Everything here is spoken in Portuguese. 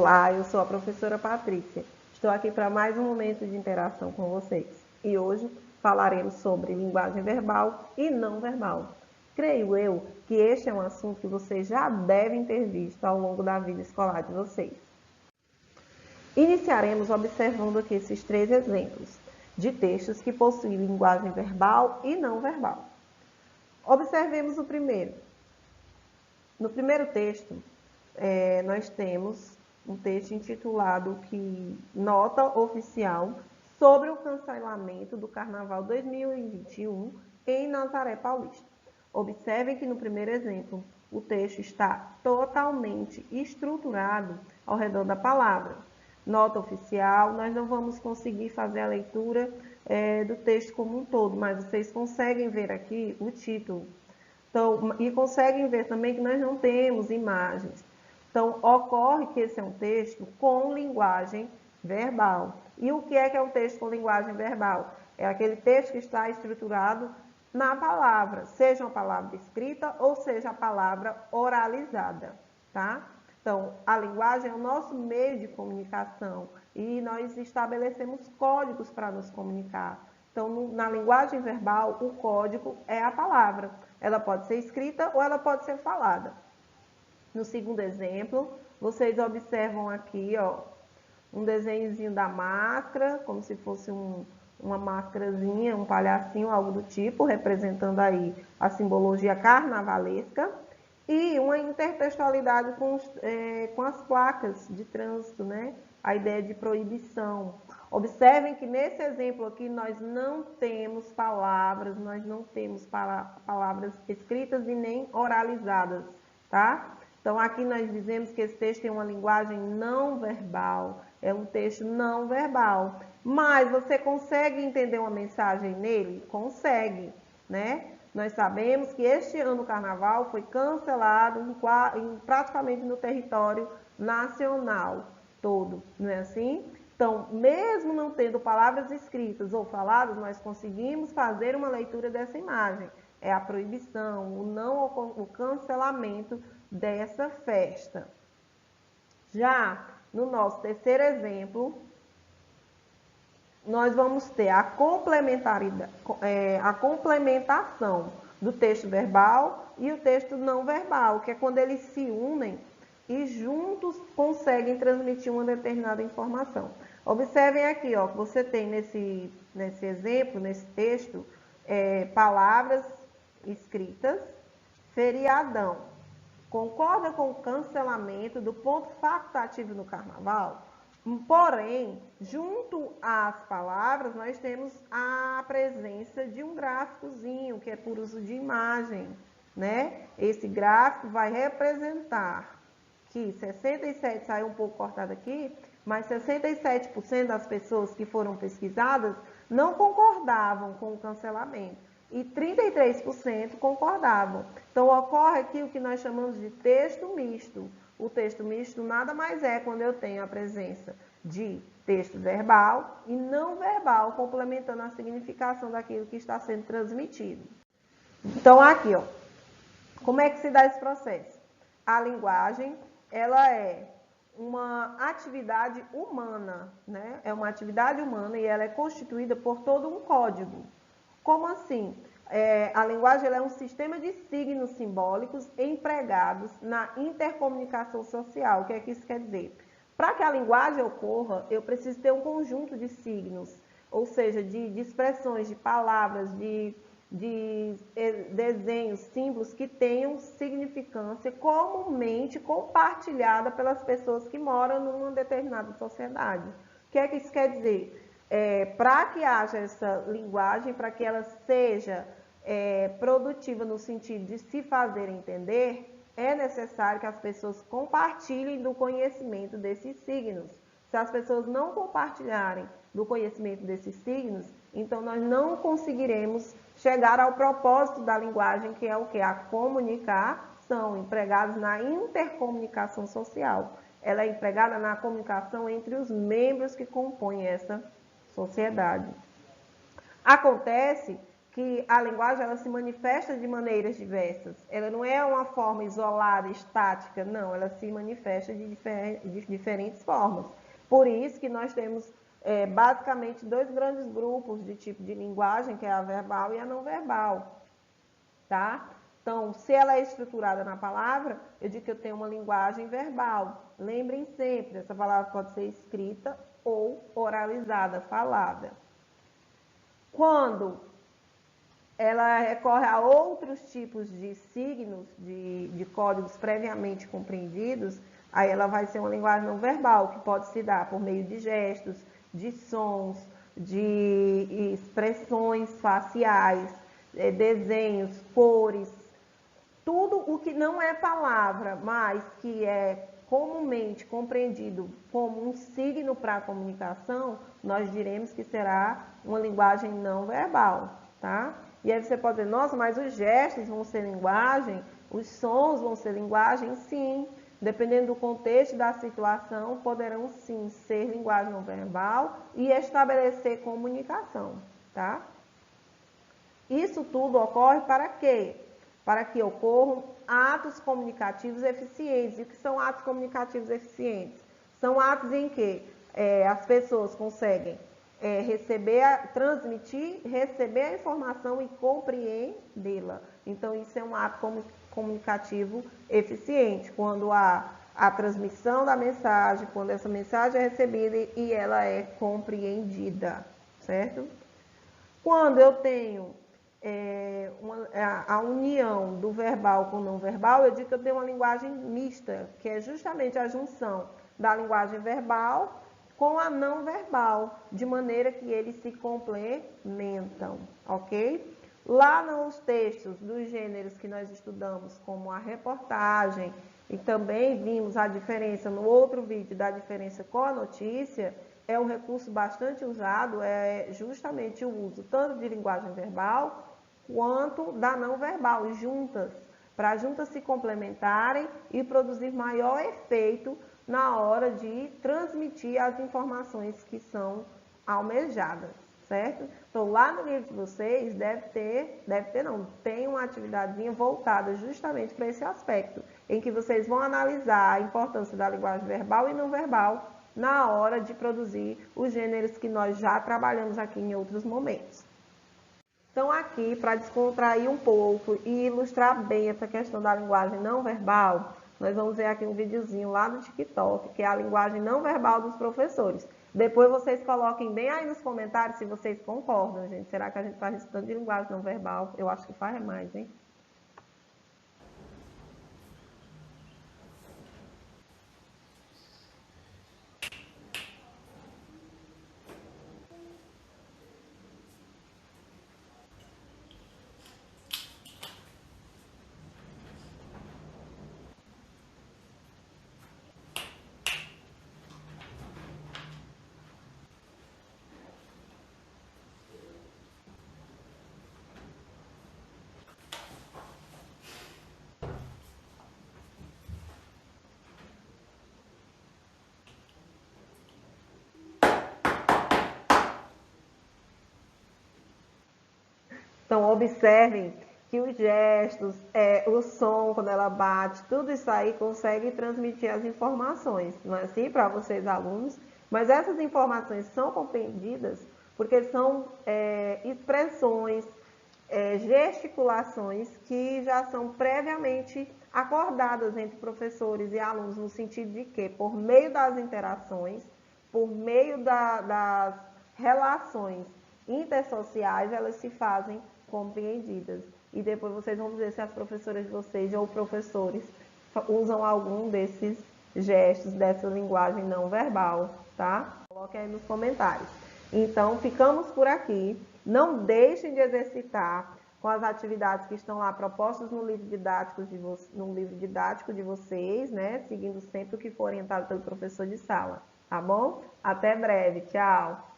Olá, eu sou a professora Patrícia. Estou aqui para mais um momento de interação com vocês. E hoje falaremos sobre linguagem verbal e não verbal. Creio eu que este é um assunto que vocês já devem ter visto ao longo da vida escolar de vocês. Iniciaremos observando aqui esses 3 exemplos de textos que possuem linguagem verbal e não verbal. Observemos o primeiro. No primeiro texto, nós temos um texto intitulado Nota Oficial sobre o cancelamento do Carnaval 2021 em Nazaré Paulista. Observem que no primeiro exemplo, o texto está totalmente estruturado ao redor da palavra. Nota oficial, nós não vamos conseguir fazer a leitura do texto como um todo, mas vocês conseguem ver aqui o título. Então, e conseguem ver também que nós não temos imagens. Então, ocorre que esse é um texto com linguagem verbal. E o que é um texto com linguagem verbal? É aquele texto que está estruturado na palavra, seja uma palavra escrita ou seja a palavra oralizada, tá? Então, a linguagem é o nosso meio de comunicação e nós estabelecemos códigos para nos comunicar. Então, na linguagem verbal, o código é a palavra. Ela pode ser escrita ou ela pode ser falada. No segundo exemplo, vocês observam aqui, ó, um desenhozinho da máscara, como se fosse uma máscarazinha, um palhacinho, algo do tipo, representando aí a simbologia carnavalesca. E uma intertextualidade com as placas de trânsito, né? A ideia de proibição. Observem que nesse exemplo aqui nós não temos palavras, nós não temos palavras escritas e nem oralizadas, tá? Então aqui nós dizemos que esse texto tem uma linguagem não verbal, é um texto não verbal. Mas você consegue entender uma mensagem nele? Consegue, né? Nós sabemos que este ano o carnaval foi cancelado praticamente no território nacional todo, não é assim? Então, mesmo não tendo palavras escritas ou faladas, nós conseguimos fazer uma leitura dessa imagem. É a proibição, o cancelamento dessa festa. Já no nosso terceiro exemplo, nós vamos ter a complementação do texto verbal e o texto não verbal, que é quando eles se unem e juntos conseguem transmitir uma determinada informação. Observem aqui, ó, que você tem nesse exemplo, nesse texto, palavras escritas, feriadão. Concorda com o cancelamento do ponto facultativo no carnaval? Porém, junto às palavras, nós temos a presença de um gráficozinho, que é por uso de imagem, né? Esse gráfico vai representar que 67, saiu um pouco cortado aqui, mas 67% das pessoas que foram pesquisadas não concordavam com o cancelamento e 33% concordavam. Então, ocorre aqui o que nós chamamos de texto misto. O texto misto nada mais é quando eu tenho a presença de texto verbal e não verbal, complementando a significação daquilo que está sendo transmitido. Então, aqui, ó, como é que se dá esse processo? A linguagem, ela é uma atividade humana, né? É uma atividade humana e ela é constituída por todo um código. Como assim? A linguagem ela é um sistema de signos simbólicos empregados na intercomunicação social. O que é que isso quer dizer? Para que a linguagem ocorra, eu preciso ter um conjunto de signos, ou seja, de expressões, de palavras, de desenhos, símbolos que tenham significância comumente compartilhada pelas pessoas que moram numa determinada sociedade. O que é que isso quer dizer? Para que haja essa linguagem, para que ela seja produtiva no sentido de se fazer entender, é necessário que as pessoas compartilhem do conhecimento desses signos. Se as pessoas não compartilharem do conhecimento desses signos, então nós não conseguiremos chegar ao propósito da linguagem, que é o quê? A comunicação, empregados na intercomunicação social. Ela é empregada na comunicação entre os membros que compõem essa sociedade. Acontece que a linguagem ela se manifesta de maneiras diversas. Ela não é uma forma isolada, estática, não. Ela se manifesta de diferentes formas. Por isso que nós temos basicamente dois grandes grupos de tipo de linguagem, que é a verbal e a não verbal. Tá? Então, se ela é estruturada na palavra, eu digo que eu tenho uma linguagem verbal. Lembrem sempre, essa palavra pode ser escrita ou oralizada, falada. Quando ela recorre a outros tipos de signos, de códigos previamente compreendidos, aí ela vai ser uma linguagem não verbal, que pode se dar por meio de gestos, de sons, de expressões faciais, desenhos, cores, tudo o que não é palavra, mas que é comumente compreendido como um signo para a comunicação, nós diremos que será uma linguagem não verbal, tá? E aí você pode dizer, nossa, mas os gestos vão ser linguagem, os sons vão ser linguagem? Sim, dependendo do contexto da situação, poderão sim ser linguagem não verbal e estabelecer comunicação, tá? Isso tudo ocorre para quê? Para que ocorram atos comunicativos eficientes. E o que são atos comunicativos eficientes? São atos em que as pessoas conseguem transmitir, receber a informação e compreendê-la. Então, isso é um ato comunicativo eficiente, quando há a transmissão da mensagem, quando essa mensagem é recebida e ela é compreendida, certo? Quando eu tenho a união do verbal com o não verbal, eu digo que eu tenho uma linguagem mista, que é justamente a junção da linguagem verbal com a não verbal, de maneira que eles se complementam, ok? Lá nos textos dos gêneros que nós estudamos, como a reportagem, e também vimos a diferença no outro vídeo da diferença com a notícia, é um recurso bastante usado, é justamente o uso tanto de linguagem verbal quanto da não verbal, para juntas se complementarem e produzir maior efeito na hora de transmitir as informações que são almejadas, certo? Então, lá no livro de vocês tem uma atividadezinha voltada justamente para esse aspecto, em que vocês vão analisar a importância da linguagem verbal e não verbal na hora de produzir os gêneros que nós já trabalhamos aqui em outros momentos. Então, aqui, para descontrair um pouco e ilustrar bem essa questão da linguagem não verbal, nós vamos ver aqui um videozinho lá do TikTok, que é a linguagem não verbal dos professores. Depois vocês coloquem bem aí nos comentários se vocês concordam, gente. Será que a gente faz estudando de linguagem não verbal? Eu acho que faz mais, hein? Então, observem que os gestos, o som quando ela bate, tudo isso aí consegue transmitir as informações, não é assim para vocês alunos? Mas essas informações são compreendidas porque são expressões, gesticulações que já são previamente acordadas entre professores e alunos, no sentido de que, por meio das interações, por meio das relações intersociais, elas se fazem compreendidas. E depois vocês vão dizer se as professoras de vocês ou professores usam algum desses gestos, dessa linguagem não verbal, tá? Coloque aí nos comentários. Então, ficamos por aqui. Não deixem de exercitar com as atividades que estão lá propostas no livro didático de vocês, né? Seguindo sempre o que for orientado pelo professor de sala, tá bom? Até breve, tchau!